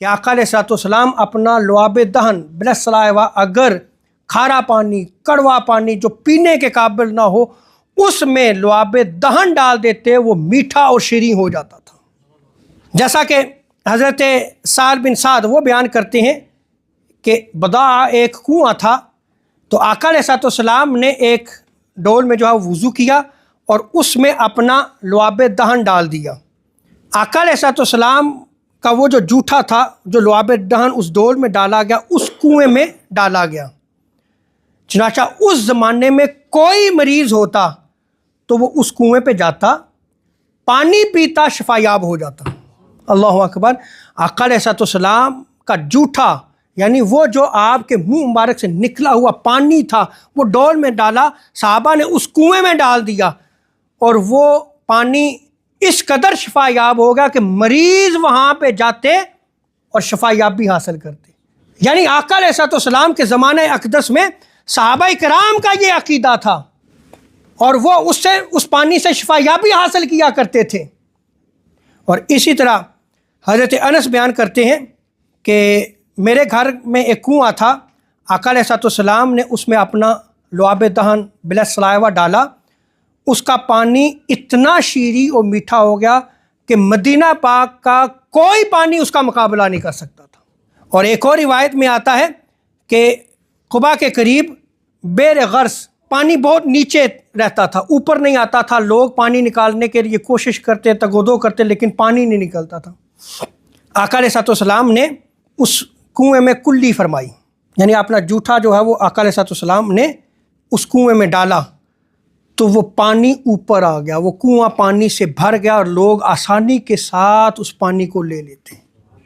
کہ آقا علیہ الصلوۃ والسلام اپنا لعاب دہن بلسلائے اگر کھارا پانی کڑوا پانی جو پینے کے قابل نہ ہو اس میں لعاب دہن ڈال دیتے، وہ میٹھا اور شیریں ہو جاتا تھا۔ جیسا کہ حضرت سعد بن سعد وہ بیان کرتے ہیں کہ بداع ایک کنواں تھا، تو آقا علیہ الصلوۃ والسلام نے ایک ڈول میں جو ہے وضو کیا اور اس میں اپنا لعاب دہن ڈال دیا۔ آقا علیہ الصلوۃ والسلام کا وہ جو جوٹھا تھا جو لعاب دہن اس ڈول میں ڈالا گیا اس کنویں میں ڈالا گیا۔ چنانچہ اس زمانے میں کوئی مریض ہوتا تو وہ اس کنویں پہ جاتا، پانی پیتا، شفا یاب ہو جاتا۔ اللہ اکبر۔ آقا علیہ الصلوۃ والسلام کا جوٹھا یعنی وہ جو آپ کے منہ مبارک سے نکلا ہوا پانی تھا وہ ڈول میں ڈالا، صحابہ نے اس کنویں میں ڈال دیا اور وہ پانی اس قدر شفا یاب ہو گیا کہ مریض وہاں پہ جاتے اور شفا یاب بھی حاصل کرتے۔ یعنی آقا علیہ الصلوۃ والسلام کے زمانہ اقدس میں صحابہ کرام کا یہ عقیدہ تھا اور وہ اس پانی سے شفا یابی حاصل کیا کرتے تھے۔ اور اسی طرح حضرت انس بیان کرتے ہیں کہ میرے گھر میں ایک کنواں تھا، آقا علیہ الصلوۃ والسلام نے اس میں اپنا لعاب دہن بلا سلائیوا ڈالا، اس کا پانی اتنا شیریں اور میٹھا ہو گیا کہ مدینہ پاک کا کوئی پانی اس کا مقابلہ نہیں کر سکتا تھا۔ اور ایک اور روایت میں آتا ہے کہ قباء کے قریب بئر غرس پانی بہت نیچے رہتا تھا، اوپر نہیں آتا تھا، لوگ پانی نکالنے کے لیے کوشش کرتے تگودو کرتے لیکن پانی نہیں نکلتا تھا۔ آقا علیہ الصلوۃ والسلام نے اس کنویں میں کلی فرمائی، یعنی اپنا جوٹھا جو ہے وہ آقا علیہ الصلوۃ والسلام نے اس کنویں میں ڈالا تو وہ پانی اوپر آ گیا، وہ کنواں پانی سے بھر گیا اور لوگ آسانی کے ساتھ اس پانی کو لے لیتے۔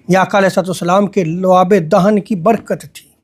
یہ آقا علیہ الصلوۃ والسلام کے لعاب دہن کی برکت تھی۔